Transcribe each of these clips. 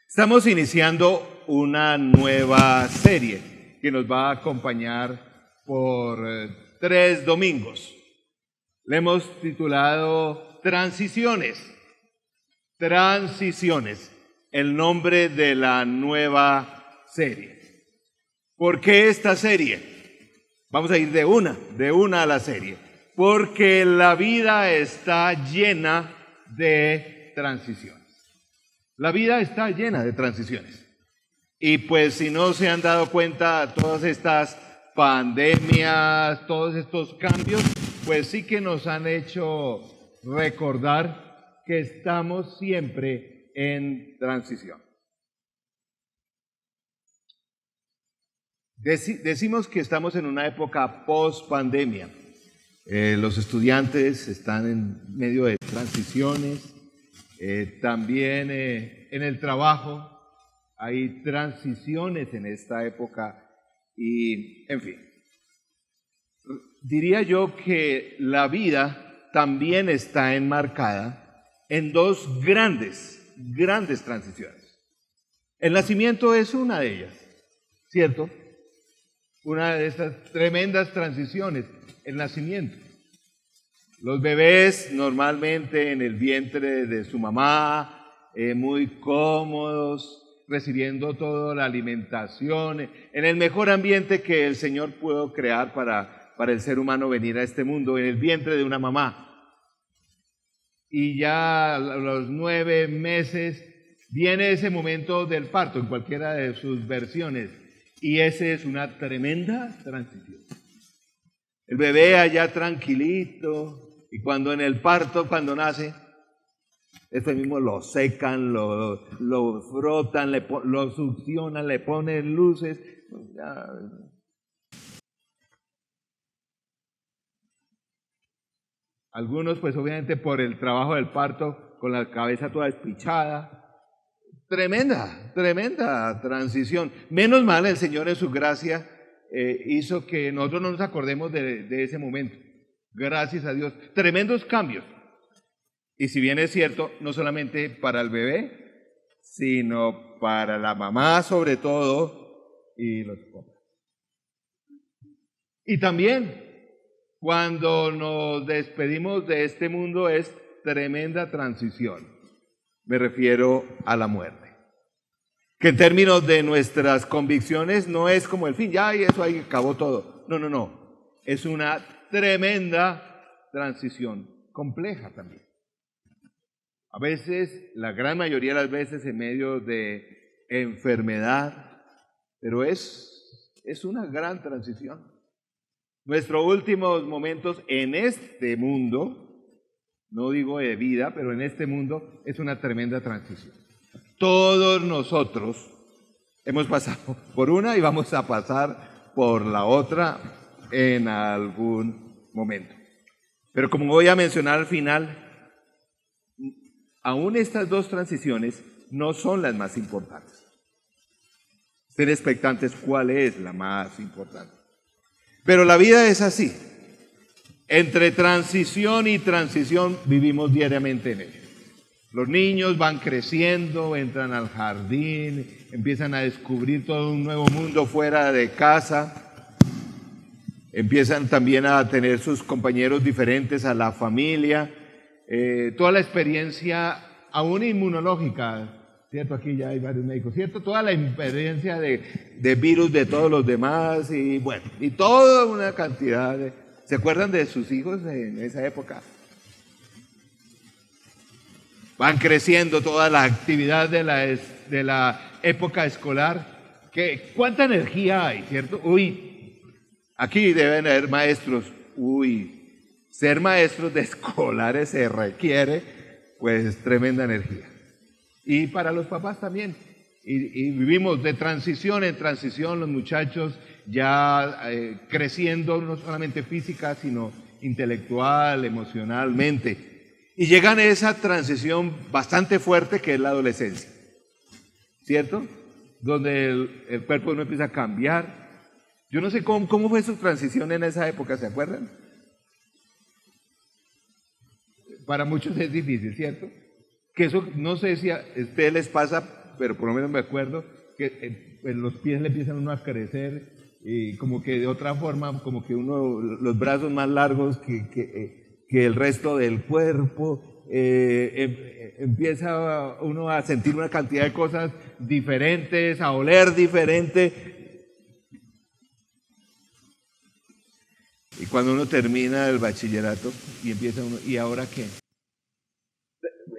Estamos iniciando una nueva serie que nos va a acompañar por 3 domingos. Le hemos titulado Transiciones. Transiciones, el nombre de la nueva serie. ¿Por qué esta serie? Vamos a ir de una a la serie. Porque la vida está llena de transiciones. La vida está llena de transiciones. Y pues si no se han dado cuenta, todas estas pandemias, todos estos cambios, pues sí que nos han hecho recordar que estamos siempre en transición. Decimos que estamos en una época post-pandemia. Los estudiantes están en medio de transiciones. También en el trabajo hay transiciones en esta época y, en fin, diría yo que la vida también está enmarcada en dos grandes transiciones. El nacimiento es una de ellas, ¿cierto? Una de esas tremendas transiciones, el nacimiento. Los bebés normalmente en el vientre de su mamá, muy cómodos, recibiendo toda la alimentación, en el mejor ambiente que el Señor pudo crear para el ser humano venir a este mundo, en el vientre de una mamá. Y ya a los 9 meses viene ese momento del parto, en cualquiera de sus versiones, y esa es una tremenda transición. El bebé allá tranquilito, y cuando en el parto, cuando nace, este mismo lo secan, lo frotan, lo succionan, le ponen luces. Algunos, pues obviamente por el trabajo del parto, con la cabeza toda despichada. Tremenda transición. Menos mal el Señor en su gracia hizo que nosotros no nos acordemos de ese momento. Gracias a Dios. Tremendos cambios. Y si bien es cierto, no solamente para el bebé, sino para la mamá sobre todo y los papás. Y también cuando nos despedimos de este mundo es tremenda transición. Me refiero a la muerte. Que en términos de nuestras convicciones no es como el fin, ya y eso ahí acabó todo. No. Es una tremenda transición, compleja también. A veces, la gran mayoría de las veces en medio de enfermedad, pero es una gran transición. Nuestros últimos momentos en este mundo, no digo de vida, pero en este mundo es una tremenda transición. Todos nosotros hemos pasado por una y vamos a pasar por la otra en algún momento. Pero como voy a mencionar al final, aún estas dos transiciones no son las más importantes. Estén expectantes cuál es la más importante. Pero la vida es así. Entre transición y transición vivimos diariamente en ella. Los niños van creciendo, entran al jardín, empiezan a descubrir todo un nuevo mundo fuera de casa, empiezan también a tener sus compañeros diferentes a la familia, toda la experiencia, aún inmunológica, ¿cierto? Aquí ya hay varios médicos, ¿cierto? Toda la experiencia de virus de todos los demás y bueno, y toda una cantidad de... ¿Se acuerdan de sus hijos en esa época? Van creciendo toda la actividad de la época escolar. ¿Cuánta energía hay, cierto? Aquí deben haber maestros. Ser maestros de escolares se requiere, pues, tremenda energía. Y para los papás también. Y vivimos de transición en transición, los muchachos ya creciendo, no solamente física, sino intelectual, emocionalmente. Y llegan a esa transición bastante fuerte que es la adolescencia, ¿cierto? Donde el cuerpo no empieza a cambiar. Yo no sé cómo fue su transición en esa época, ¿se acuerdan? Para muchos es difícil, ¿cierto? Que eso, no sé si a ustedes les pasa, pero por lo menos me acuerdo que pues los pies le empiezan a uno a crecer y como que de otra forma, como que uno, los brazos más largos que el resto del cuerpo, empieza uno a sentir una cantidad de cosas diferentes, a oler diferente. Y cuando uno termina el bachillerato y empieza uno, ¿y ahora qué?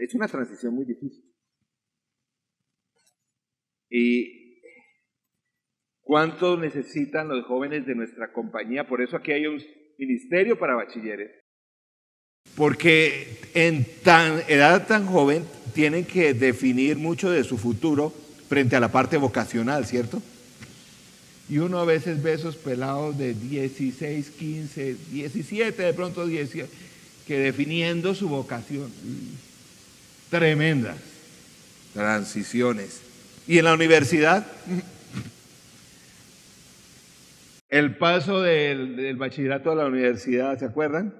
Es una transición muy difícil. ¿Y cuánto necesitan los jóvenes de nuestra compañía? Por eso aquí hay un ministerio para bachilleres. Porque en edad tan joven tienen que definir mucho de su futuro frente a la parte vocacional, ¿cierto? Y uno a veces ve esos pelados de 16, 15, 17, de pronto 18, que definiendo su vocación, tremendas transiciones. Y en la universidad, el paso del bachillerato a la universidad, ¿se acuerdan?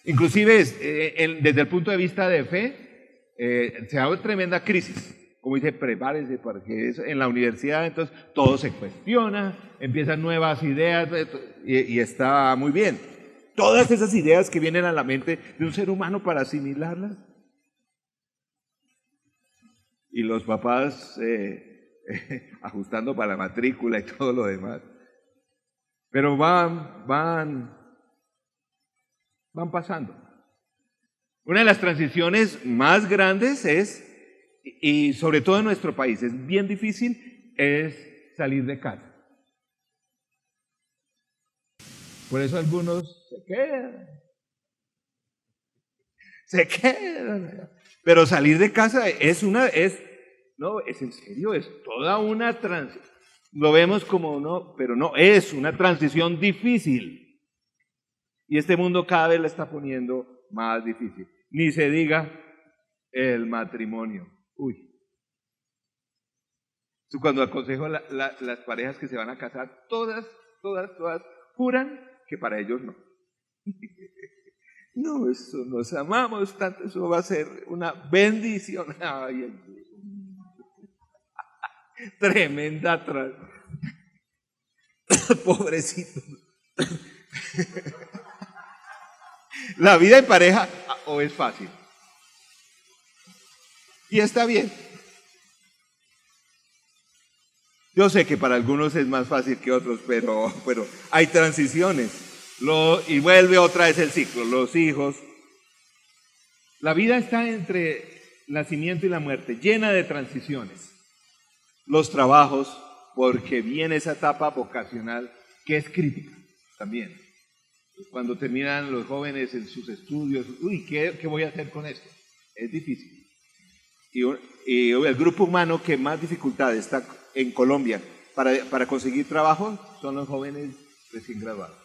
Inclusive desde el punto de vista de fe, se da una tremenda crisis. Como dice, prepárese, porque en la universidad entonces todo se cuestiona, empiezan nuevas ideas y está muy bien. Todas esas ideas que vienen a la mente de un ser humano para asimilarlas. Y los papás ajustando para la matrícula y todo lo demás. Pero van pasando. Una de las transiciones más grandes es, y sobre todo en nuestro país, es bien difícil, es salir de casa. Por eso algunos se quedan. Pero salir de casa es en serio, es toda una transición. Lo vemos como no, pero no, es una transición difícil. Y este mundo cada vez la está poniendo más difícil. Ni se diga el matrimonio. Uy. Cuando aconsejo las parejas que se van a casar, todas juran que para ellos no. No, eso nos amamos tanto, eso va a ser una bendición. Ay, tremenda pobrecito. La vida en pareja o es fácil. Y está bien. Yo sé que para algunos es más fácil que otros, pero hay transiciones. Y vuelve otra vez el ciclo. Los hijos. La vida está entre el nacimiento y la muerte, llena de transiciones. Los trabajos, porque viene esa etapa vocacional que es crítica también. Cuando terminan los jóvenes en sus estudios, ¿qué voy a hacer con esto? Es difícil. Y el grupo humano que más dificultad está en Colombia para conseguir trabajo son los jóvenes recién graduados.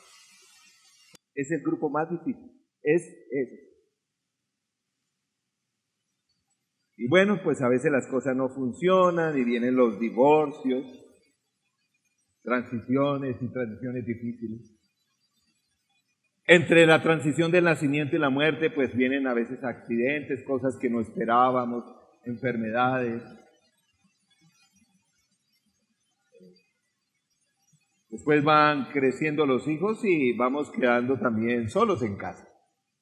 Es el grupo más difícil. Es ese. Y bueno, pues a veces las cosas no funcionan y vienen los divorcios, transiciones y transiciones difíciles. Entre la transición del nacimiento y la muerte, pues vienen a veces accidentes, cosas que no esperábamos, enfermedades. Después van creciendo los hijos y vamos quedando también solos en casa.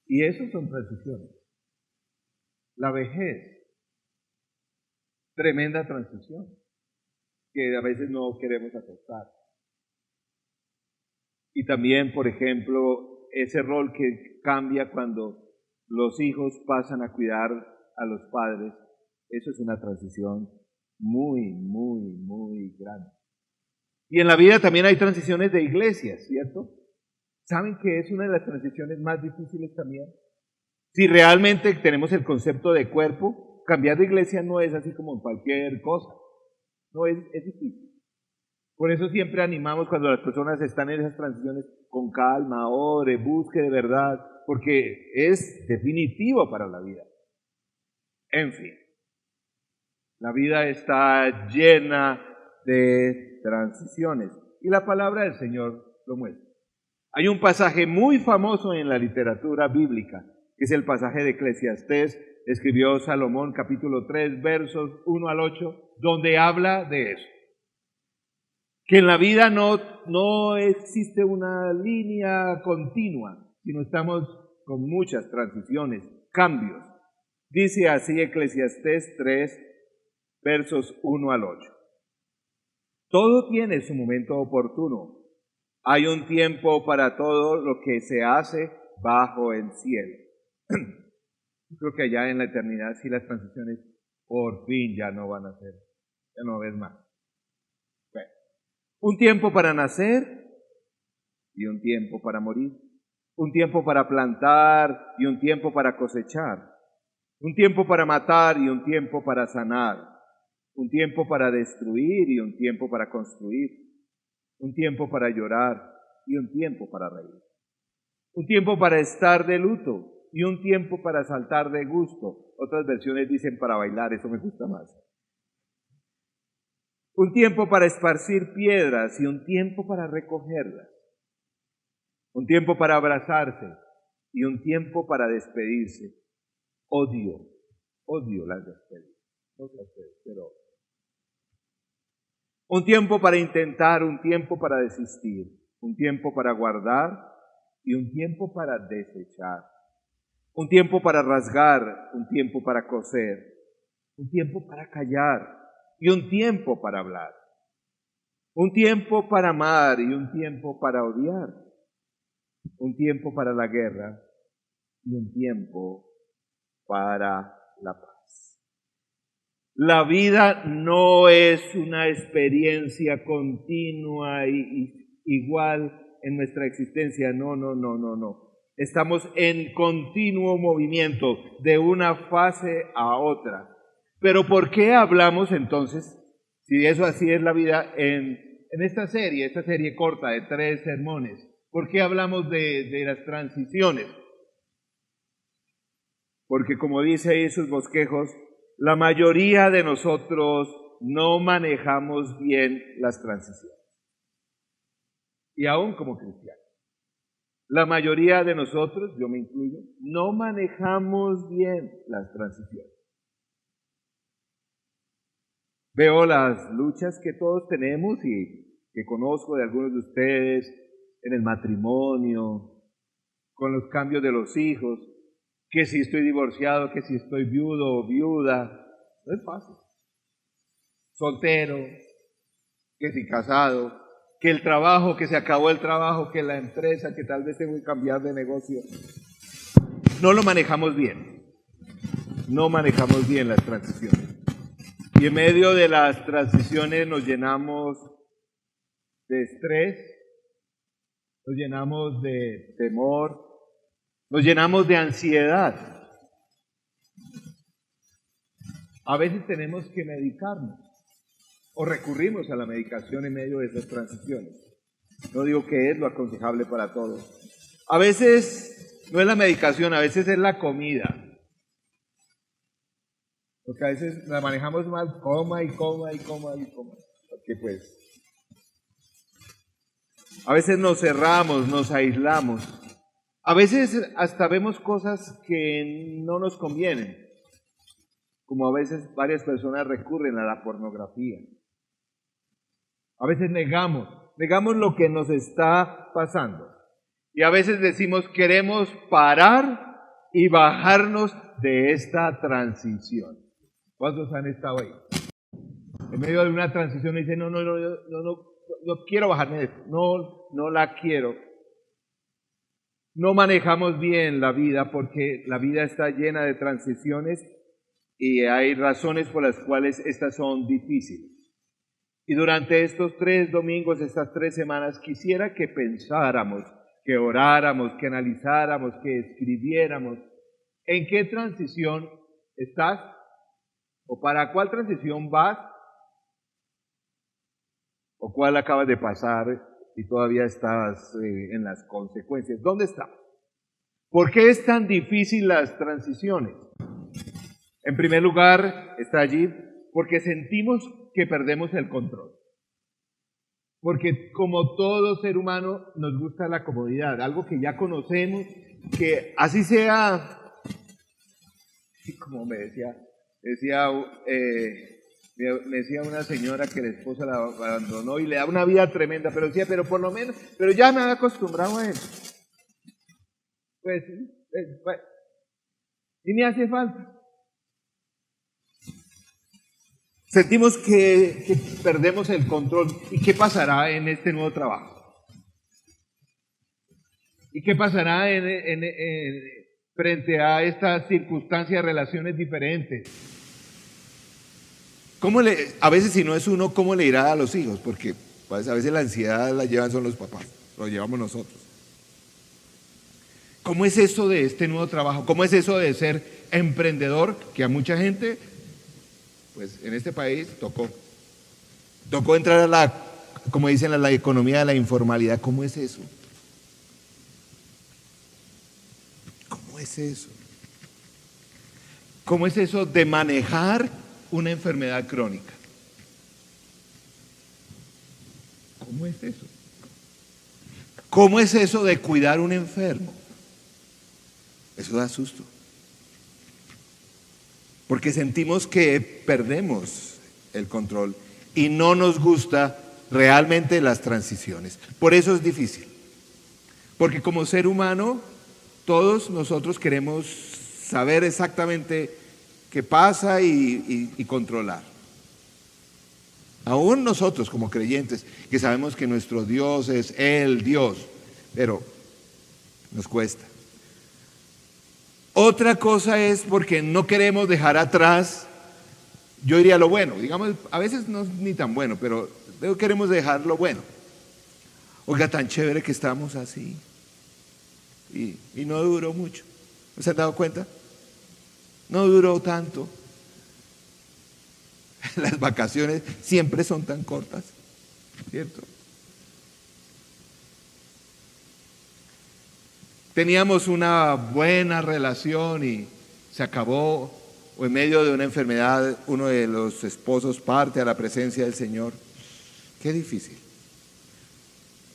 Y eso son transiciones. La vejez, tremenda transición, que a veces no queremos aceptar. Y también, por ejemplo, ese rol que cambia cuando los hijos pasan a cuidar a los padres, eso es una transición muy, muy, muy grande. Y en la vida también hay transiciones de iglesias, ¿cierto? ¿Saben que es una de las transiciones más difíciles también? Si realmente tenemos el concepto de cuerpo, cambiar de iglesia no es así como cualquier cosa. No, es difícil. Por eso siempre animamos cuando las personas están en esas transiciones con calma, ore, busque de verdad, porque es definitivo para la vida. En fin, la vida está llena de transiciones y la palabra del Señor lo muestra. Hay un pasaje muy famoso en la literatura bíblica que es el pasaje de Eclesiastés, escribió Salomón, capítulo 3, versos 1 al 8, donde habla de eso. Que en la vida no existe una línea continua, sino estamos con muchas transiciones, cambios. Dice así Eclesiastés 3, versos 1 al 8. Todo tiene su momento oportuno. Hay un tiempo para todo lo que se hace bajo el cielo. Creo que allá en la eternidad sí las transiciones por fin ya no van a ser, ya no ves más. Bueno, un tiempo para nacer y un tiempo para morir. Un tiempo para plantar y un tiempo para cosechar. Un tiempo para matar y un tiempo para sanar. Un tiempo para destruir y un tiempo para construir. Un tiempo para llorar y un tiempo para reír. Un tiempo para estar de luto y un tiempo para saltar de gusto. Otras versiones dicen para bailar, eso me gusta más. Un tiempo para esparcir piedras y un tiempo para recogerlas. Un tiempo para abrazarse y un tiempo para despedirse. Odio las despedidas. No sé ustedes, pero un tiempo para intentar, un tiempo para desistir, un tiempo para guardar y un tiempo para desechar. Un tiempo para rasgar, un tiempo para coser, un tiempo para callar y un tiempo para hablar. Un tiempo para amar y un tiempo para odiar. Un tiempo para la guerra y un tiempo para la paz. La vida no es una experiencia continua y igual en nuestra existencia. No. Estamos en continuo movimiento de una fase a otra. Pero ¿por qué hablamos entonces, si eso así es la vida, en esta serie corta de 3 sermones? ¿Por qué hablamos de las transiciones? Porque como dice ahí sus bosquejos, la mayoría de nosotros no manejamos bien las transiciones. Y aún como cristianos. La mayoría de nosotros, yo me incluyo, no manejamos bien las transiciones. Veo las luchas que todos tenemos y que conozco de algunos de ustedes en el matrimonio, con los cambios de los hijos, que si estoy divorciado, que si estoy viudo o viuda, no es fácil. Soltero, que si casado, que el trabajo, que se acabó el trabajo, que la empresa, que tal vez tengo que cambiar de negocio. No lo manejamos bien. No manejamos bien las transiciones. Y en medio de las transiciones nos llenamos de estrés, nos llenamos de temor, nos llenamos de ansiedad. A veces tenemos que medicarnos o recurrimos a la medicación en medio de esas transiciones. No digo que es lo aconsejable para todos. A veces no es la medicación, a veces es la comida. Porque a veces la manejamos mal, coma. Porque pues, a veces nos cerramos, nos aislamos. A veces hasta vemos cosas que no nos convienen. Como a veces varias personas recurren a la pornografía. A veces negamos lo que nos está pasando. Y a veces decimos, queremos parar y bajarnos de esta transición. ¿Cuántos han estado ahí? En medio de una transición y dicen, no quiero bajarme de esto, no la quiero. No manejamos bien la vida porque la vida está llena de transiciones y hay razones por las cuales estas son difíciles. Y durante estos 3 domingos, estas 3 semanas, quisiera que pensáramos, que oráramos, que analizáramos, que escribiéramos en qué transición estás o para cuál transición vas o cuál acabas de pasar y todavía estás en las consecuencias. ¿Dónde estás? ¿Por qué es tan difícil las transiciones? En primer lugar, está allí porque sentimos que perdemos el control. Porque como todo ser humano nos gusta la comodidad, algo que ya conocemos, que así sea Y como decía, me decía una señora que el esposo la abandonó y le da una vida tremenda, pero decía, pero por lo menos, pero ya me había acostumbrado a él. Pues, y me hace falta. Sentimos que perdemos el control. ¿Y qué pasará en este nuevo trabajo? ¿Y qué pasará frente a estas circunstancias, relaciones diferentes? A veces si no es uno, ¿cómo le irá a los hijos? Porque pues, a veces la ansiedad la llevan son los papás, lo llevamos nosotros. ¿Cómo es eso de este nuevo trabajo? ¿Cómo es eso de ser emprendedor? Que a mucha gente, pues en este país tocó entrar a como dicen, a la economía de la informalidad. ¿Cómo es eso? ¿Cómo es eso? ¿Cómo es eso de manejar una enfermedad crónica? ¿Cómo es eso? ¿Cómo es eso de cuidar a un enfermo? Eso da susto. Porque sentimos que perdemos el control y no nos gusta realmente las transiciones. Por eso es difícil. Porque como ser humano, todos nosotros queremos saber exactamente qué pasa y controlar. Aún nosotros como creyentes, que sabemos que nuestro Dios es el Dios, pero nos cuesta. Otra cosa es porque no queremos dejar atrás, yo diría lo bueno, digamos, a veces no es ni tan bueno, pero queremos dejar lo bueno. Oiga, tan chévere que estamos así. Y no duró mucho. ¿Se han dado cuenta? No duró tanto. Las vacaciones siempre son tan cortas, ¿cierto? Teníamos una buena relación y se acabó, o en medio de una enfermedad uno de los esposos parte a la presencia del Señor. Qué difícil.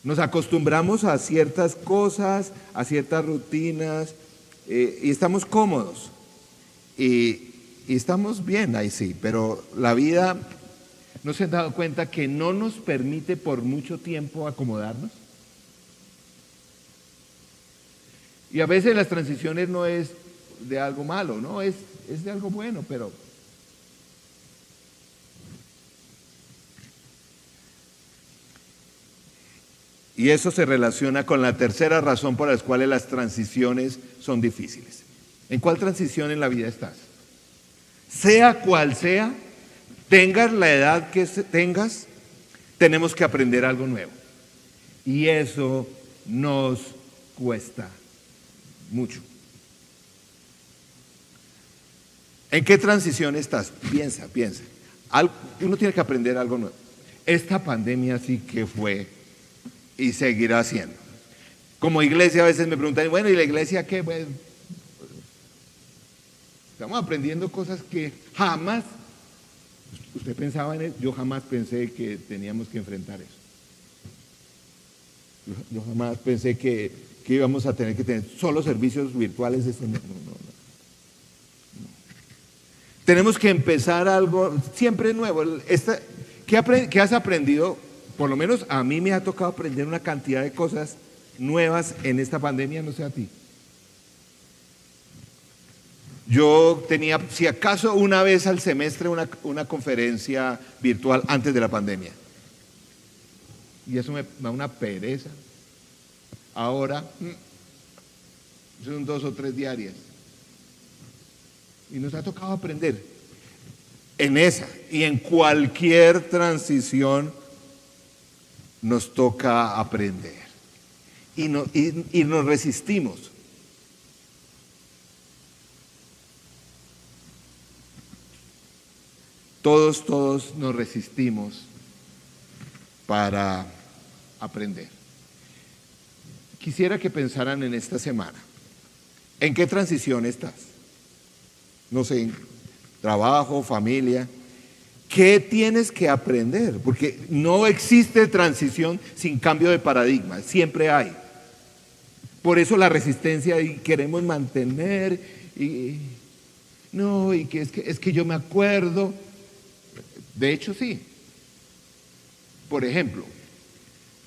Nos acostumbramos a ciertas cosas, a ciertas rutinas, y estamos cómodos. Y estamos bien ahí sí, pero la vida, ¿no se han dado cuenta que no nos permite por mucho tiempo acomodarnos? Y a veces las transiciones no es de algo malo, no, es de algo bueno, pero y eso se relaciona con la tercera razón por la cual las transiciones son difíciles. ¿En cuál transición en la vida estás? Sea cual sea, tengas la edad que tengas, tenemos que aprender algo nuevo. Y eso nos cuesta mucho. ¿En qué transición estás? Piensa. Uno tiene que aprender algo nuevo. Esta pandemia sí que fue y seguirá siendo. Como iglesia a veces me preguntan, bueno, ¿y la iglesia qué? Bueno, estamos aprendiendo cosas que jamás, usted pensaba en eso, yo jamás pensé que teníamos que enfrentar eso. Yo jamás pensé que íbamos a tener que tener solo servicios virtuales. Eso no. Tenemos que empezar algo siempre nuevo. ¿Qué has aprendido? Por lo menos a mí me ha tocado aprender una cantidad de cosas nuevas en esta pandemia, no sé a ti. Yo tenía, si acaso, una vez al semestre una conferencia virtual antes de la pandemia. Y eso me da una pereza. Ahora son 2 o 3 diarias. Y nos ha tocado aprender en esa y en cualquier transición nos toca aprender. Y nos resistimos. Todos nos resistimos para aprender. Quisiera que pensaran en esta semana. ¿En qué transición estás? No sé, trabajo, familia. ¿Qué tienes que aprender? Porque no existe transición sin cambio de paradigma, siempre hay. Por eso la resistencia y queremos mantener. No, y que es que yo me acuerdo. De hecho, sí. Por ejemplo,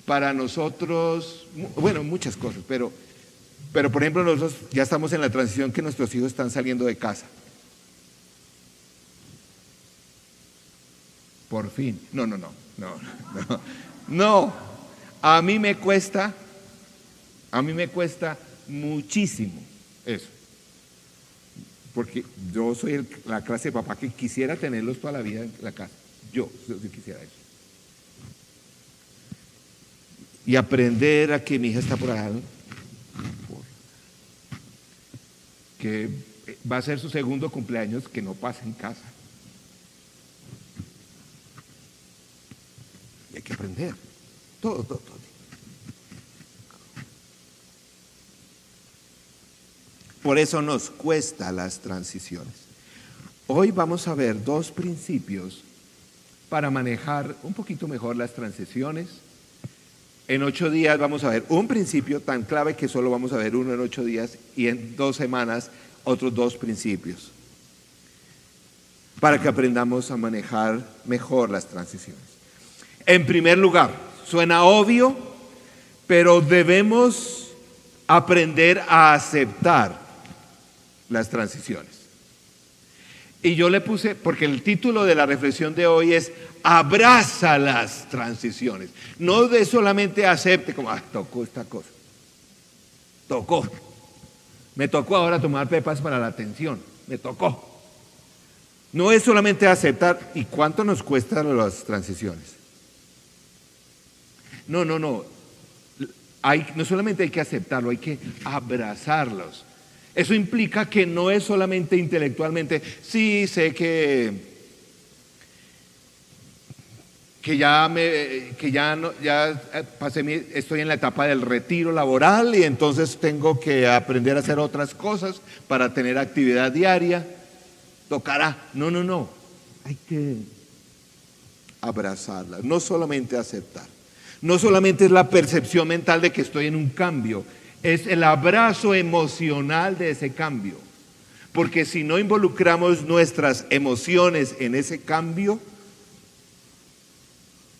para nosotros, bueno, muchas cosas, pero por ejemplo, nosotros ya estamos en la transición que nuestros hijos están saliendo de casa. Por fin. No. No. A mí me cuesta muchísimo eso. Porque yo soy la clase de papá que quisiera tenerlos toda la vida en la casa. Yo quisiera eso. Y aprender a que mi hija está por allá, ¿no? Que va a ser su segundo cumpleaños, que no pase en casa. Y hay que aprender. Todo. Por eso nos cuesta las transiciones. Hoy vamos a ver 2 principios para manejar un poquito mejor las transiciones. En 8 días vamos a ver un principio tan clave que solo vamos a ver uno en 8 días, y en 2 semanas otros 2 principios, para que aprendamos a manejar mejor las transiciones. En primer lugar, suena obvio, pero debemos aprender a aceptar las transiciones. Y yo le puse, porque el título de la reflexión de hoy es abraza las transiciones. No de solamente acepte como, tocó esta cosa. Me tocó ahora tomar pepas para la atención. Me tocó. No es solamente aceptar. ¿Y cuánto nos cuestan las transiciones? No. No solamente hay que aceptarlo, hay que abrazarlos. Eso implica que no es solamente intelectualmente, sí, sé que ya pasé estoy en la etapa del retiro laboral y entonces tengo que aprender a hacer otras cosas para tener actividad diaria. Tocará. No. Hay que abrazarla, no solamente aceptar. No solamente es la percepción mental de que estoy en un cambio, es el abrazo emocional de ese cambio. Porque si no involucramos nuestras emociones en ese cambio,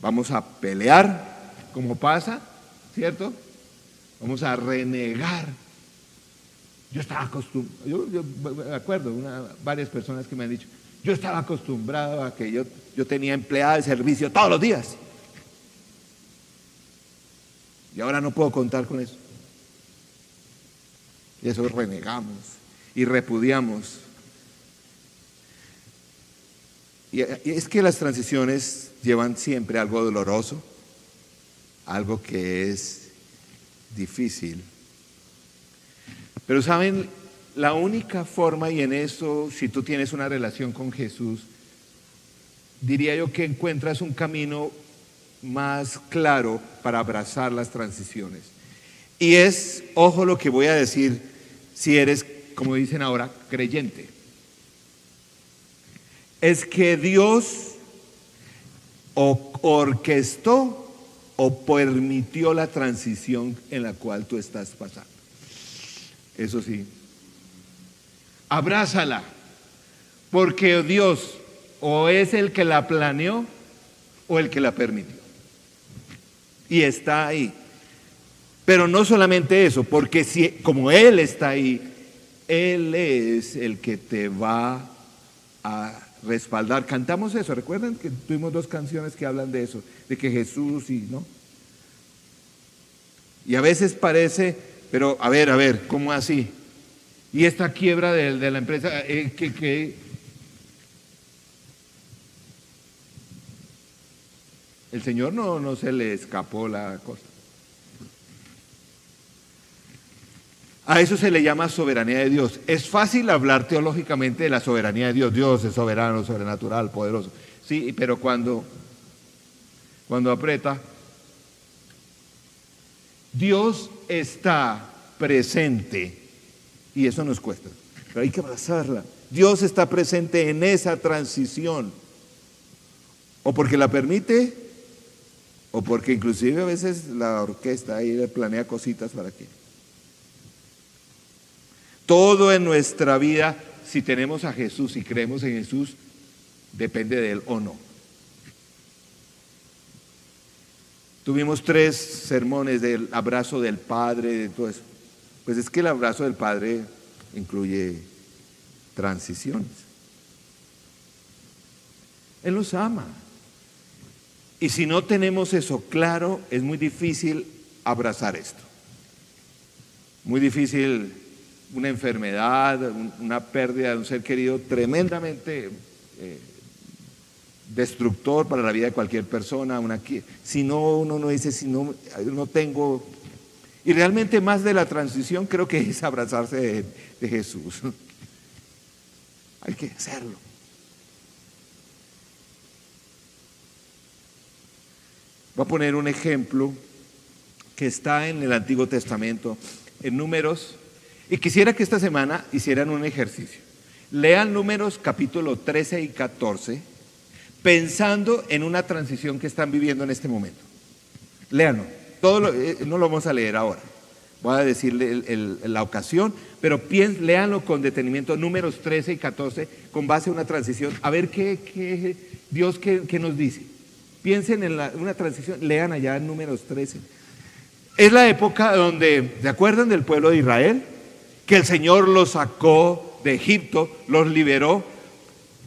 vamos a pelear, como pasa, ¿cierto? Vamos a renegar. Yo estaba acostumbrado, yo me acuerdo, varias personas que me han dicho, yo estaba acostumbrado a que yo tenía empleada de servicio todos los días. Y ahora no puedo contar con eso. Y eso renegamos y repudiamos. Y es que las transiciones llevan siempre algo doloroso, algo que es difícil. Pero saben, la única forma, y en eso, si tú tienes una relación con Jesús, diría yo que encuentras un camino más claro para abrazar las transiciones. Y es, ojo lo que voy a decir, si eres, como dicen ahora, creyente. Es que Dios orquestó o permitió la transición en la cual tú estás pasando. Eso sí, abrázala, porque Dios o es el que la planeó o el que la permitió. Y está ahí. Pero no solamente eso, porque como Él está ahí, Él es el que te va a respaldar. Cantamos eso, ¿recuerdan que tuvimos 2 canciones que hablan de eso? De que Jesús ¿no? Y a veces parece, pero a ver, ¿cómo así? Y esta quiebra de la empresa, que el Señor no se le escapó la cosa. A eso se le llama soberanía de Dios. Es fácil hablar teológicamente de la soberanía de Dios. Dios es soberano, sobrenatural, poderoso. Sí, pero cuando aprieta, Dios está presente y eso nos cuesta. Pero hay que abrazarla. Dios está presente en esa transición. O porque la permite, o porque inclusive a veces la orquesta ahí le planea cositas para que todo en nuestra vida si tenemos a Jesús, si creemos en Jesús, depende de Él o no. Tuvimos 3 sermones del abrazo del Padre, de todo eso. Pues es que el abrazo del Padre incluye transiciones. Él nos ama. Y si no tenemos eso claro, es muy difícil abrazar esto. Muy difícil una enfermedad, una pérdida de un ser querido tremendamente destructor para la vida de cualquier persona. Si no, uno no dice, si no tengo. Y realmente más de la transición creo que es abrazarse de Jesús. Hay que hacerlo. Voy a poner un ejemplo que está en el Antiguo Testamento, en Números, y quisiera que esta semana hicieran un ejercicio. Lean Números capítulo 13 y 14, pensando en una transición que están viviendo en este momento. Léanlo. No lo vamos a leer ahora. Voy a decirle la ocasión, pero léanlo con detenimiento, Números 13 y 14, con base a una transición, a ver qué Dios qué nos dice. Piensen en una transición, lean allá en Números 13. Es la época donde, ¿se acuerdan del pueblo de Israel? Que el Señor los sacó de Egipto, los liberó,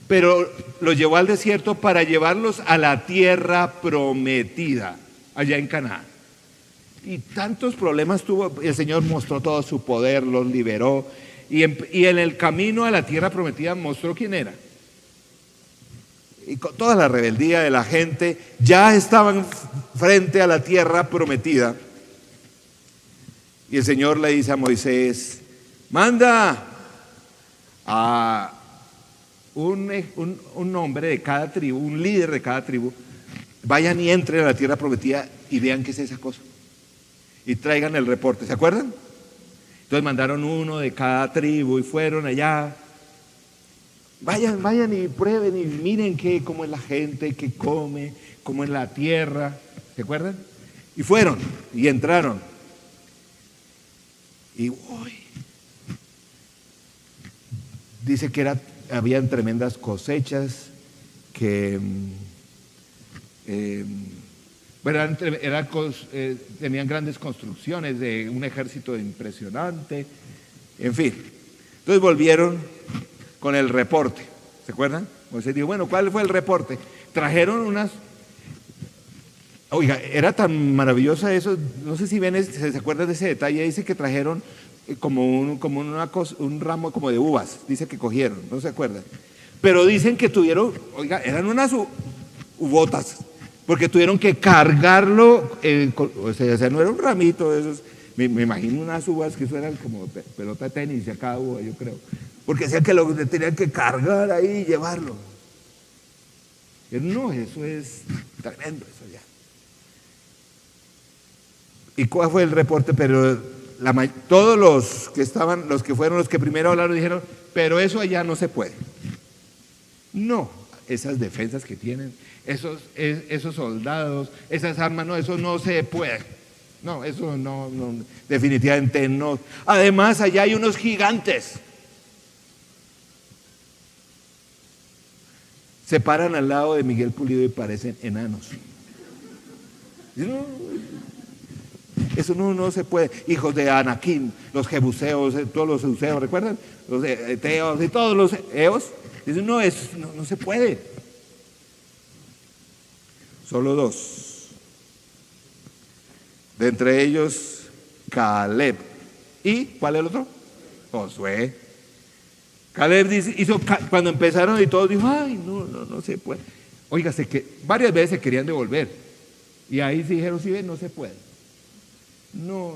pero los llevó al desierto para llevarlos a la tierra prometida, allá en Canaán. Y tantos problemas tuvo, el Señor mostró todo su poder, los liberó, y en el camino a la tierra prometida mostró quién era. Y con toda la rebeldía de la gente, ya estaban frente a la tierra prometida. Y el Señor le dice a Moisés: manda a un hombre de cada tribu, un líder de cada tribu, vayan y entren a la tierra prometida y vean qué es esa cosa. Y traigan el reporte, ¿se acuerdan? Entonces mandaron uno de cada tribu y fueron allá. Vayan y prueben y miren cómo es la gente, qué come, cómo es la tierra, ¿se acuerdan? Y fueron y entraron. Y dice que habían tremendas cosechas, que tenían grandes construcciones de un ejército impresionante, en fin. Entonces volvieron con el reporte, ¿se acuerdan? Moisés dijo, bueno, ¿cuál fue el reporte? Trajeron oiga, era tan maravillosa eso, no sé si se acuerdan de ese detalle, dice que trajeron como un ramo como de uvas, dice que cogieron, no se acuerdan. Pero dicen que tuvieron, oiga, eran unas uvotas, porque tuvieron que cargarlo, o sea, no era un ramito de esos, me imagino unas uvas que eso eran como pelota de tenis a cada uva, yo creo. Porque decían que lo tenían que cargar ahí y llevarlo. No, eso es tremendo, eso ya. ¿Y cuál fue el reporte? Pero todos los que fueron los que primero hablaron dijeron, pero eso allá no se puede. No, esas defensas que tienen, esos soldados, esas armas, no, eso no se puede. No, eso no, definitivamente no. Además, allá hay unos gigantes. Se paran al lado de Miguel Pulido y parecen enanos. Eso no se puede. Hijos de Anaquín, los jebuseos, todos los euseos, ¿recuerdan? Los eteos y todos los eos. Dicen, no se puede. Solo 2. De entre ellos, Caleb. ¿Y cuál es el otro? Josué. Caleb hizo, cuando empezaron y todos dijo, ay, no se puede. Oiga, varias veces se querían devolver. Y ahí dijeron, sí ven, no se puede. No.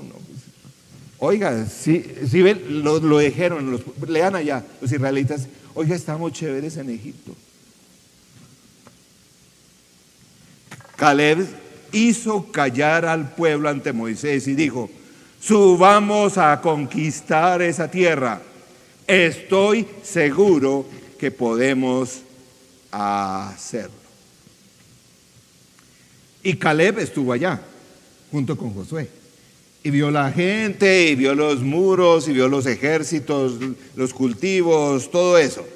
Oiga, sí ven, lo dijeron, lean allá, los israelitas, oiga, estamos chéveres en Egipto. Caleb hizo callar al pueblo ante Moisés y dijo, subamos a conquistar esa tierra. Estoy seguro que podemos hacerlo. Y Caleb estuvo allá, junto con Josué. Y vio la gente, y vio los muros, y vio los ejércitos, los cultivos, todo eso.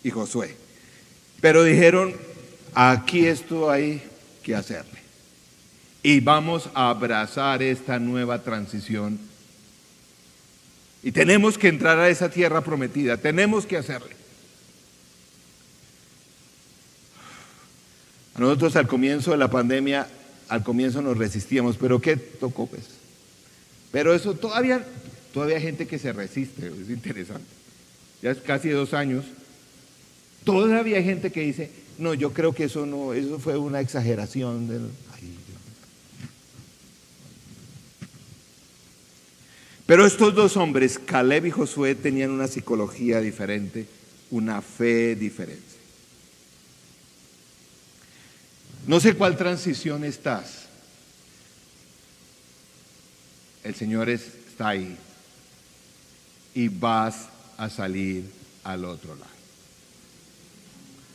Y Josué. Pero dijeron, aquí esto hay que hacerle. Y vamos a abrazar esta nueva transición. Y tenemos que entrar a esa tierra prometida, tenemos que hacerle. A nosotros al comienzo de la pandemia, al comienzo nos resistíamos, pero ¿qué tocó pues? Pero eso todavía hay gente que se resiste, es interesante. Ya es casi 2 años. Todavía hay gente que dice, no, yo creo que eso no, eso fue una exageración del... Ay, pero estos 2 hombres, Caleb y Josué, tenían una psicología diferente, una fe diferente. No sé cuál transición estás. El Señor está ahí y vas a salir al otro lado.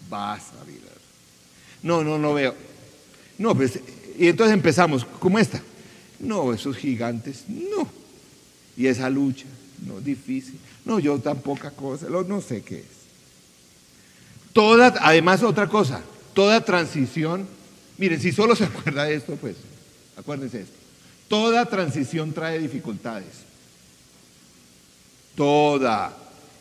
Vas a vivir. No veo. No, pues, y entonces empezamos, ¿cómo está? No, esos gigantes, no. Y esa lucha, no, difícil. No, yo tan poca cosa, no sé qué es. Además otra cosa, toda transición, miren, si solo se acuerda de esto, pues, acuérdense de esto. Toda transición trae dificultades. Toda.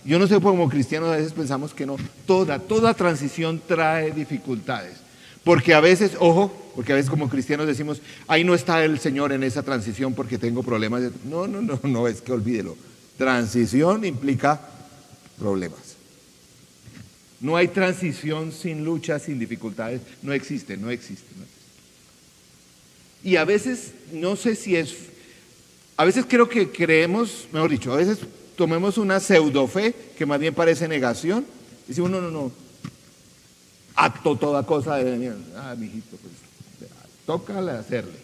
Yo no sé, como cristianos a veces pensamos que no. Toda transición trae dificultades. Porque a veces, ojo, porque a veces como cristianos decimos, ahí no está el Señor en esa transición porque tengo problemas. No, es que olvídelo. Transición implica problemas. No hay transición sin lucha, sin dificultades. No existe. Y a veces, no sé si es, a veces creo que creemos, mejor dicho, a veces tomemos una pseudofe que más bien parece negación. Y decimos, no, acto toda cosa de mijito, pues, tócale hacerle.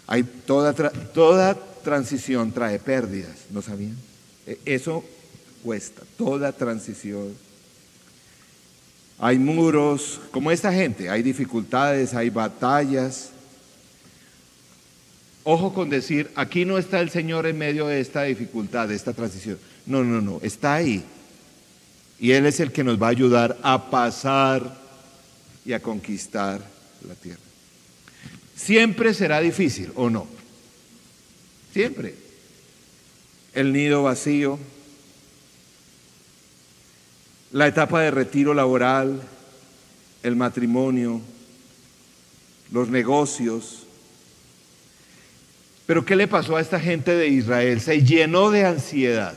Hay toda transición trae pérdidas, ¿no sabían? Eso cuesta, toda transición. Hay muros, como esta gente, hay dificultades, hay batallas. Ojo con decir, aquí no está el Señor en medio de esta dificultad, de esta transición. No, está ahí. Y Él es el que nos va a ayudar a pasar y a conquistar la tierra. Siempre será difícil, ¿o no? Siempre. El nido vacío, la etapa de retiro laboral, el matrimonio, los negocios. Pero ¿qué le pasó a esta gente de Israel? Se llenó de ansiedad.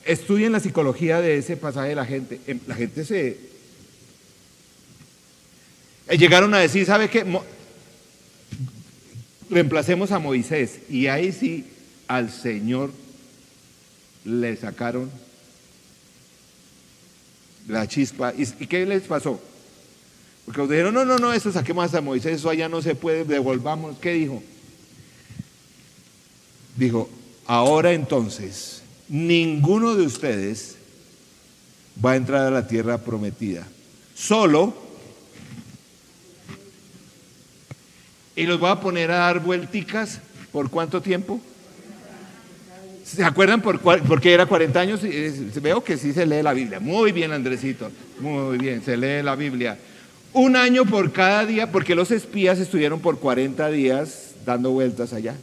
Estudien la psicología de ese pasaje de la gente. La gente llegaron a decir, ¿sabe qué? Reemplacemos a Moisés. Y ahí sí, al Señor le sacaron la chispa. ¿Y qué les pasó? Porque dijeron, no, eso saquemos a Moisés, eso allá no se puede, devolvamos. ¿Qué dijo? Dijo, ahora entonces, ninguno de ustedes va a entrar a la tierra prometida. Solo, y los va a poner a dar vuelticas, ¿por cuánto tiempo? ¿Se acuerdan por qué era 40 años? Veo que sí se lee la Biblia. Muy bien, Andresito, muy bien, se lee la Biblia. 1 año por cada día, porque los espías estuvieron por 40 días dando vueltas allá.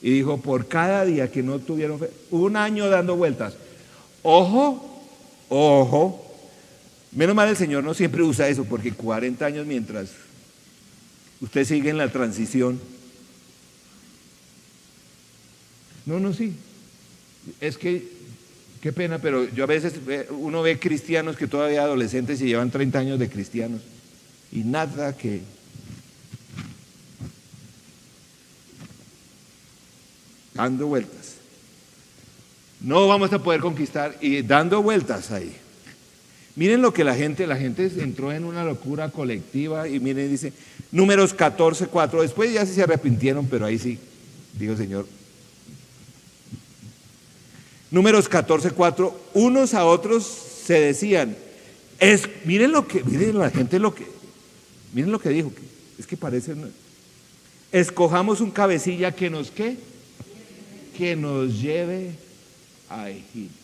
Y dijo, por cada día que no tuvieron fe, 1 año dando vueltas. Ojo, menos mal el Señor no siempre usa eso, porque 40 años mientras usted sigue en la transición. No, sí. Es que, qué pena, pero yo a veces, uno ve cristianos que todavía adolescentes y llevan 30 años de cristianos. Y nada que... dando vueltas. No vamos a poder conquistar y dando vueltas ahí. Miren lo que la gente entró en una locura colectiva y miren, dice, Números 14:4. Después ya sí se arrepintieron, pero ahí sí, dijo el Señor. Números 14:4, unos a otros se decían, miren la gente miren lo que dijo, es que parece, escojamos un cabecilla que nos, ¿qué? Que nos lleve a Egipto.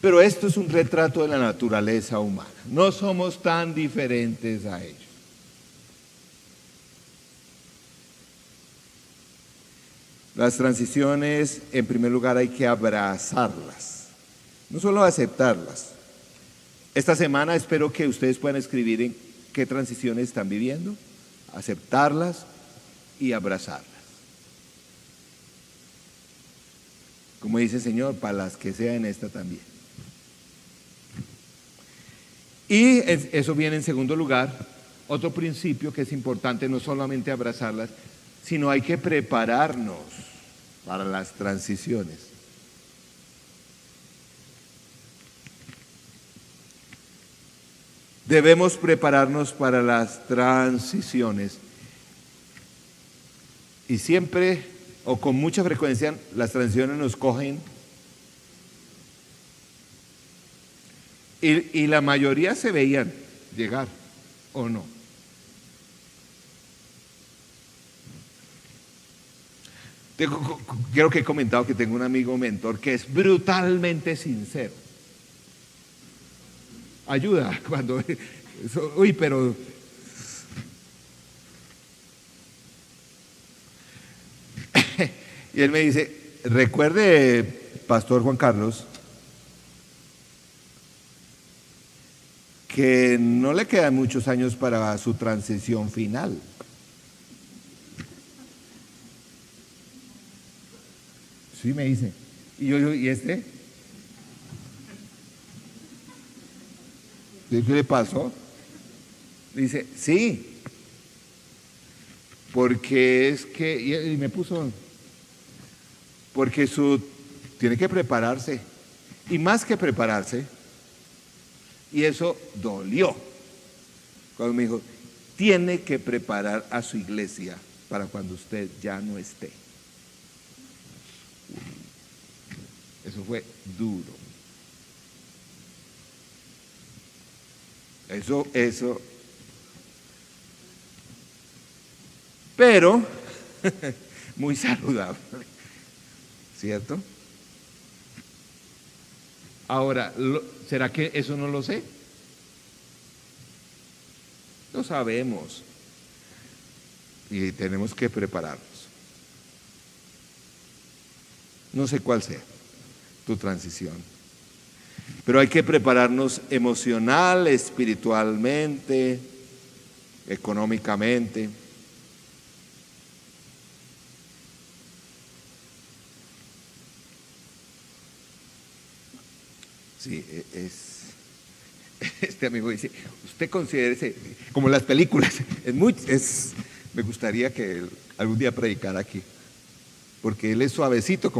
Pero esto es un retrato de la naturaleza humana. No somos tan diferentes a ellos. Las transiciones, en primer lugar, hay que abrazarlas, no solo aceptarlas. Esta semana espero que ustedes puedan escribir en qué transiciones están viviendo, aceptarlas y abrazarlas. Como dice el Señor, para las que sea en esta también. Y eso viene en segundo lugar, otro principio que es importante, no solamente abrazarlas, sino hay que prepararnos para las transiciones. Debemos prepararnos para las transiciones. Y siempre, o con mucha frecuencia, las transiciones nos cogen. Y la mayoría se veían llegar, ¿o no? Creo que he comentado que tengo un amigo mentor que es brutalmente sincero. Ayuda cuando... pero... Y él me dice, recuerde, Pastor Juan Carlos, que no le quedan muchos años para su transición final. Sí, me dice. Y yo, ¿y este? ¿Qué le pasó? Dice, sí, porque es que, y me puso, porque tiene que prepararse, y más que prepararse, y eso dolió, cuando me dijo, tiene que preparar a su iglesia para cuando usted ya no esté. Eso fue duro. Eso. Pero muy saludable, ¿cierto? Ahora, ¿será que eso no lo sé? Lo sabemos. Y tenemos que prepararnos. No sé cuál sea tu transición, pero hay que prepararnos emocional, espiritualmente, económicamente. Sí, este amigo dice, usted considérese, como las películas, me gustaría que algún día predicara aquí, porque él es suavecito,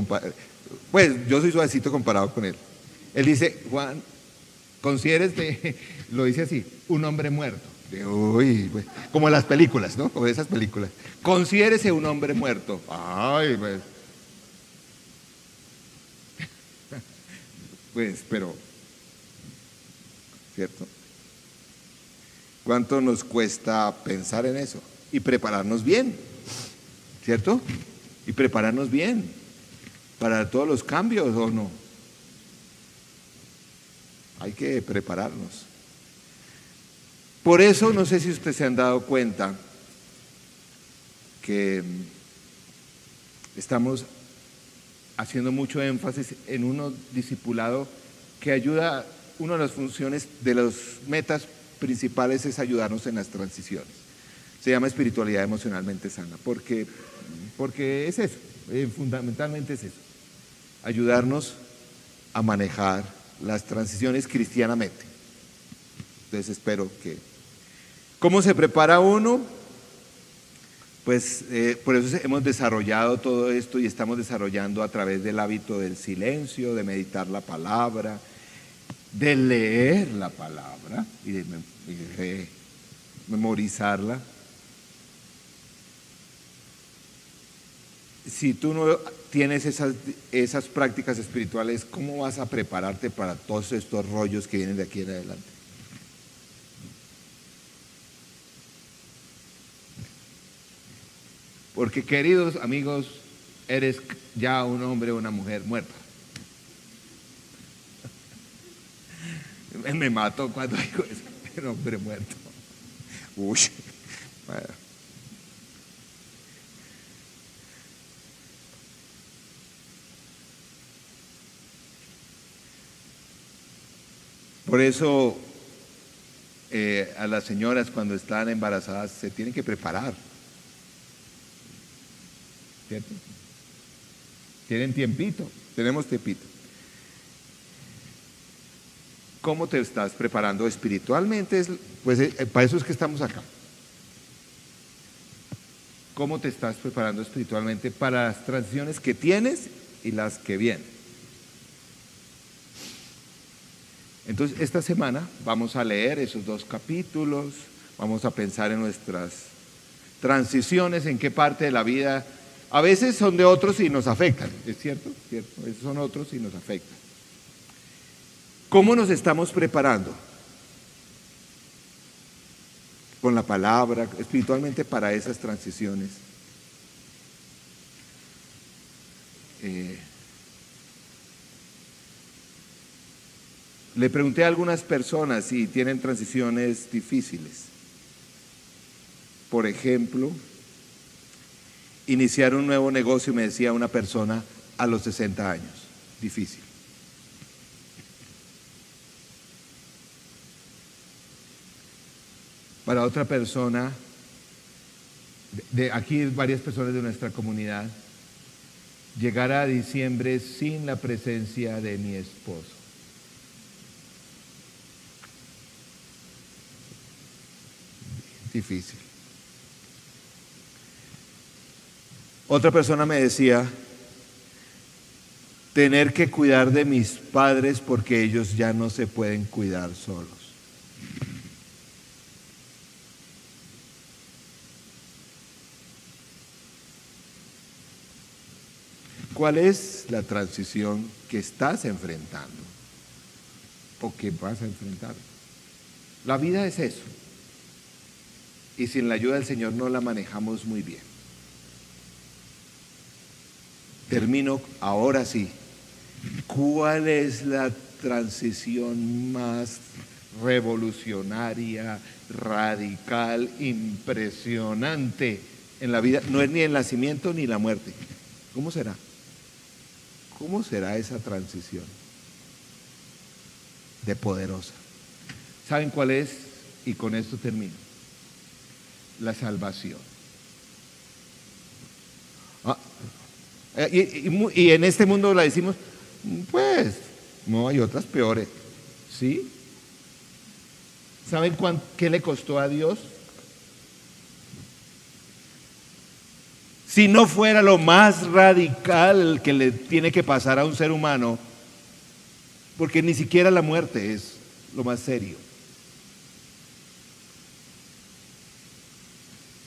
pues yo soy suavecito comparado con él. Él dice, Juan, considérese, lo dice así, un hombre muerto. Uy, pues, como las películas, ¿no? Como esas películas. Considérese un hombre muerto. Ay, pues. Pues, pero, ¿cierto? ¿Cuánto nos cuesta pensar en eso? Y prepararnos bien, ¿cierto? Y prepararnos bien para todos los cambios, ¿o no? Hay que prepararnos. Por eso, no sé si ustedes se han dado cuenta que estamos haciendo mucho énfasis en un discipulado que ayuda, una de las funciones, de las metas principales es ayudarnos en las transiciones. Se llama espiritualidad emocionalmente sana, porque es eso, fundamentalmente es eso, ayudarnos a manejar las transiciones cristianamente. Entonces espero que... ¿Cómo se prepara uno? Pues por eso hemos desarrollado todo esto y estamos desarrollando a través del hábito del silencio, de meditar la palabra, de leer la palabra y de memorizarla. si tú no tienes esas prácticas espirituales, ¿cómo vas a prepararte para todos estos rollos que vienen de aquí en adelante? Porque, queridos amigos, eres ya un hombre o una mujer muerta. Me mató cuando dijo eso, un hombre muerto. Uy, bueno. Por eso a las señoras cuando están embarazadas se tienen que preparar, ¿cierto? Tienen tiempito, tenemos tiempito. ¿Cómo te estás preparando espiritualmente? Pues para eso es que estamos acá. ¿Cómo te estás preparando espiritualmente para las transiciones que tienes y las que vienen? Entonces, esta semana vamos a leer esos 2 capítulos, vamos a pensar en nuestras transiciones, en qué parte de la vida, a veces son de otros y nos afectan, ¿es cierto? ¿Cierto? Esos son otros y nos afectan. ¿Cómo nos estamos preparando? Con la palabra, espiritualmente para esas transiciones. Le pregunté a algunas personas si tienen transiciones difíciles. Por ejemplo, iniciar un nuevo negocio, me decía una persona, a los 60 años. Difícil. Para otra persona, de aquí varias personas de nuestra comunidad, llegar a diciembre sin la presencia de mi esposo. Difícil. Otra persona me decía, tener que cuidar de mis padres porque ellos ya no se pueden cuidar solos. ¿Cuál es la transición que estás enfrentando o que vas a enfrentar? La vida es eso. Y sin la ayuda del Señor no la manejamos muy bien. Termino ahora sí. ¿Cuál es la transición más revolucionaria, radical, impresionante en la vida? No es ni el nacimiento ni la muerte. ¿Cómo será? ¿Cómo será esa transición de poderosa? ¿Saben cuál es? Y con esto termino. La salvación. Y en este mundo la decimos, pues, no hay otras peores. ¿Sí? ¿Saben qué le costó a Dios? Si no fuera lo más radical que le tiene que pasar a un ser humano, porque ni siquiera la muerte es lo más serio.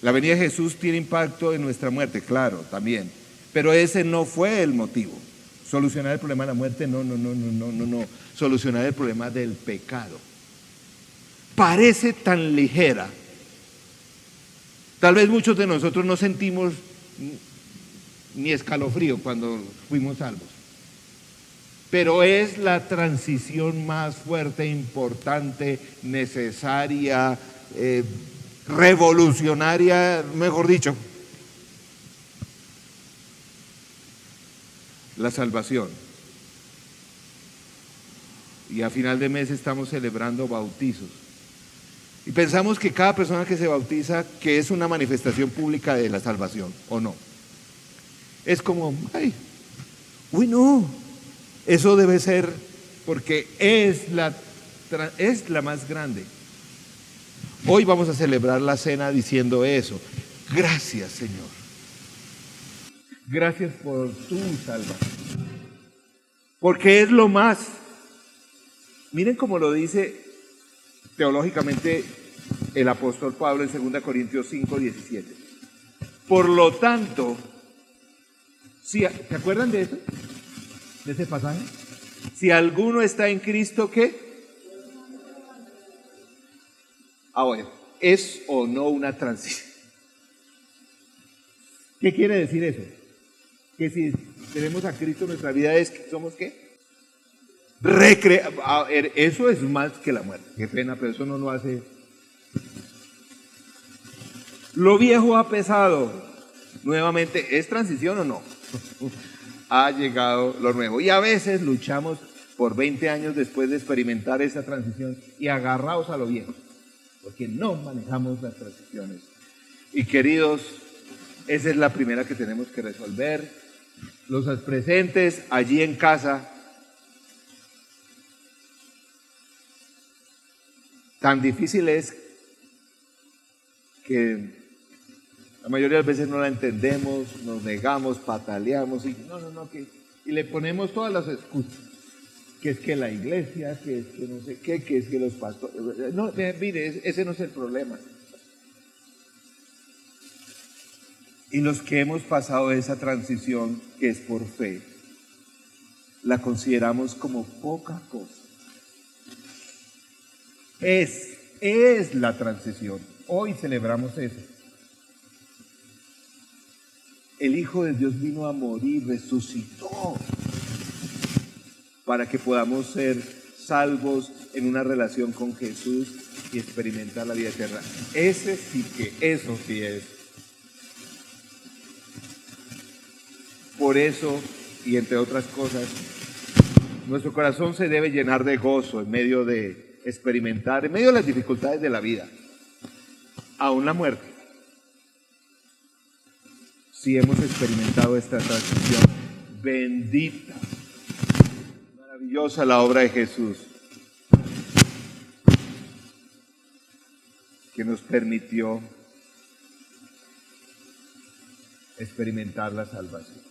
La venida de Jesús tiene impacto en nuestra muerte, claro, también. Pero ese no fue el motivo. Solucionar el problema de la muerte, no. Solucionar el problema del pecado. Parece tan ligera. Tal vez muchos de nosotros no sentimos ni escalofrío cuando fuimos salvos. Pero es la transición más fuerte, importante, necesaria, revolucionaria, mejor dicho. La salvación. Y a final de mes estamos celebrando bautizos. Y pensamos que cada persona que se bautiza, que es una manifestación pública de la salvación, ¿o no? Es como, no, eso debe ser porque es la más grande. Hoy vamos a celebrar la cena diciendo eso. Gracias, Señor. Gracias por tu salvación. Porque es lo más. Miren cómo lo dice teológicamente el apóstol Pablo en 2 Corintios 5:17. Por lo tanto, ¿Se acuerdan de eso? ¿De ese pasaje? Si alguno está en Cristo, ¿qué? Ahora, ¿es o no una transición? ¿Qué quiere decir eso? Que si tenemos a Cristo en nuestra vida, ¿somos qué? Eso es más que la muerte. Qué pena, pero eso no lo hace. Lo viejo ha pesado. Nuevamente, ¿es transición o no? Ha llegado lo nuevo. Y a veces luchamos por 20 años después de experimentar esa transición y agarrados a lo viejo, porque no manejamos las transiciones. Y queridos, esa es la primera que tenemos que resolver. Los presentes allí en casa, tan difícil es que la mayoría de las veces no la entendemos, nos negamos, pataleamos y y le ponemos todas las excusas. Que es que la iglesia, que es que no sé qué, que es que los pastores. No, mire, ese no es el problema. Y los que hemos pasado esa transición, que es por fe, la consideramos como poca cosa. Es la transición. Hoy celebramos eso. El Hijo de Dios vino a morir, resucitó, para que podamos ser salvos en una relación con Jesús y experimentar la vida eterna. Eso sí es. Por eso, y entre otras cosas, nuestro corazón se debe llenar de gozo en medio de experimentar, en medio de las dificultades de la vida, aún la muerte. Si hemos experimentado esta transición bendita, maravillosa la obra de Jesús, que nos permitió experimentar la salvación.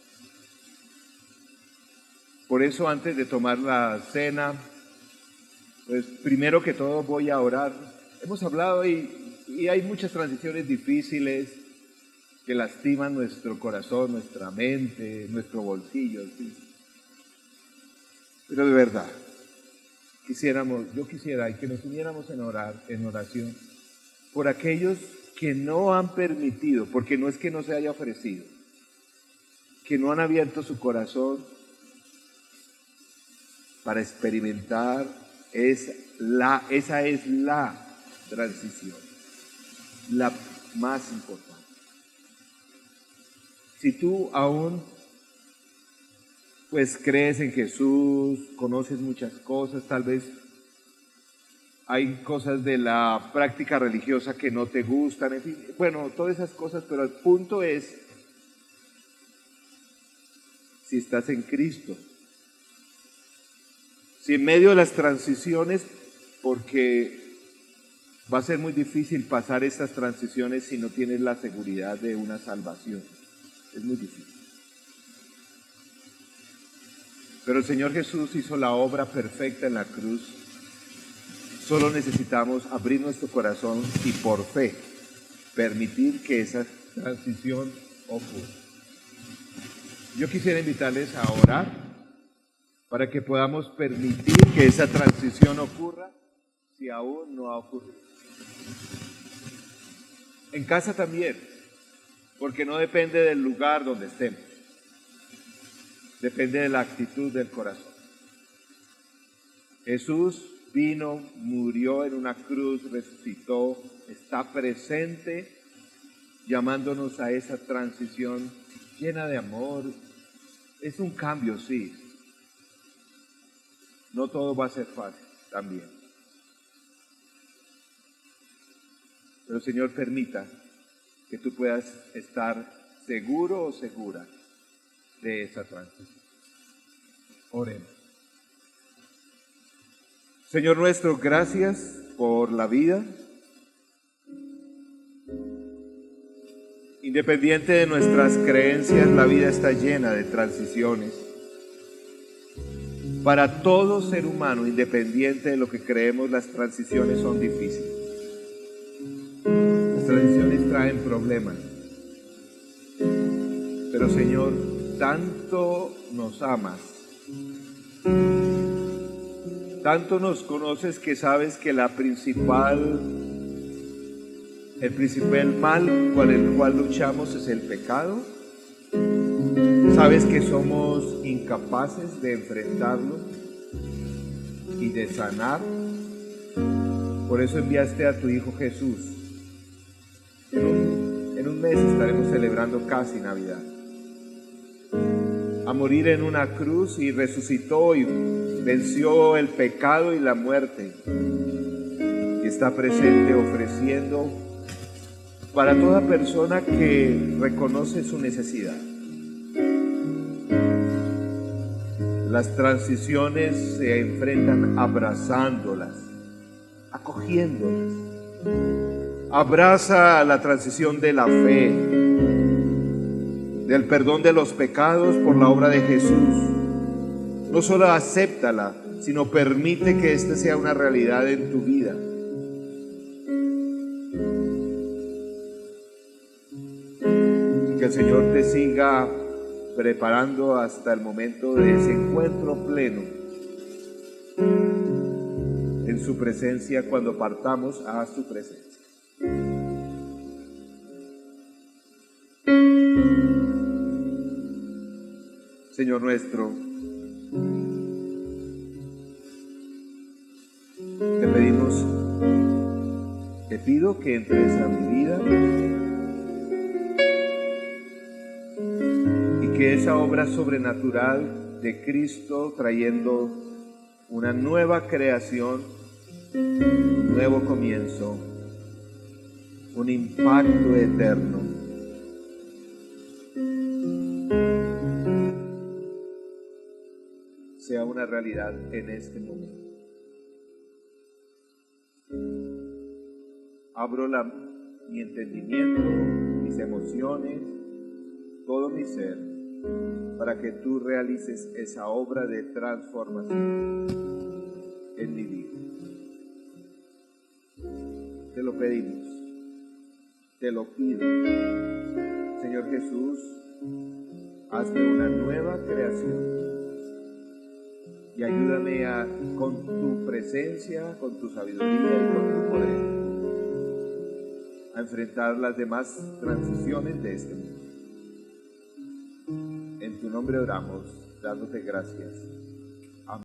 Por eso, antes de tomar la cena, pues primero que todo voy a orar. Hemos hablado y hay muchas transiciones difíciles que lastiman nuestro corazón, nuestra mente, nuestro bolsillo, ¿sí? Pero de verdad, yo quisiera que nos uniéramos en oración por aquellos que no han permitido, porque no es que no se haya ofrecido, que no han abierto su corazón para experimentar esa es la transición, la más importante. Si tú aún pues crees en Jesús, conoces muchas cosas, tal vez hay cosas de la práctica religiosa que no te gustan, en fin, bueno, todas esas cosas, pero el punto es, si estás en Cristo, si en medio de las transiciones, porque va a ser muy difícil pasar estas transiciones si no tienes la seguridad de una salvación, es muy difícil. Pero el Señor Jesús hizo la obra perfecta en la cruz. Solo necesitamos abrir nuestro corazón y por fe permitir que esa transición ocurra. Yo quisiera invitarles a orar para que podamos permitir que esa transición ocurra si aún no ha ocurrido. En casa también, porque no depende del lugar donde estemos. Depende de la actitud del corazón. Jesús vino, murió en una cruz, resucitó, está presente, llamándonos a esa transición llena de amor. Es un cambio, sí. No todo va a ser fácil también. Pero el Señor permita que tú puedas estar seguro o segura de esa transición. Oremos. Señor nuestro, gracias por la vida. Independiente de nuestras creencias, la vida está llena de transiciones. Para todo ser humano, independiente de lo que creemos, las transiciones son difíciles. Las transiciones traen problemas. Pero Señor, tanto nos amas, tanto nos conoces que sabes que el principal mal con el cual luchamos es el pecado. Sabes que somos incapaces de enfrentarlo y de sanar. Por eso enviaste a tu Hijo Jesús. En un mes estaremos celebrando casi Navidad. A morir en una cruz, y resucitó y venció el pecado y la muerte. Y está presente ofreciendo para toda persona que reconoce su necesidad. Las transiciones se enfrentan abrazándolas, acogiéndolas. Abraza la transición de la fe, del perdón de los pecados por la obra de Jesús. No solo acéptala, sino permite que esta sea una realidad en tu vida. Y que el Señor te siga preparando hasta el momento de ese encuentro pleno en su presencia, cuando partamos a su presencia. Señor nuestro, te pedimos, te pido que entres a mi vida y que esa obra sobrenatural de Cristo, trayendo una nueva creación, un nuevo comienzo, un impacto eterno, sea una realidad en este momento. Abro mi entendimiento, mis emociones, todo mi ser, para que tú realices esa obra de transformación en mi vida. Te lo pedimos, te lo pido. Señor Jesús, hazme una nueva creación y ayúdame con tu presencia, con tu sabiduría y con tu poder, a enfrentar las demás transiciones de este mundo. En tu nombre oramos, dándote gracias.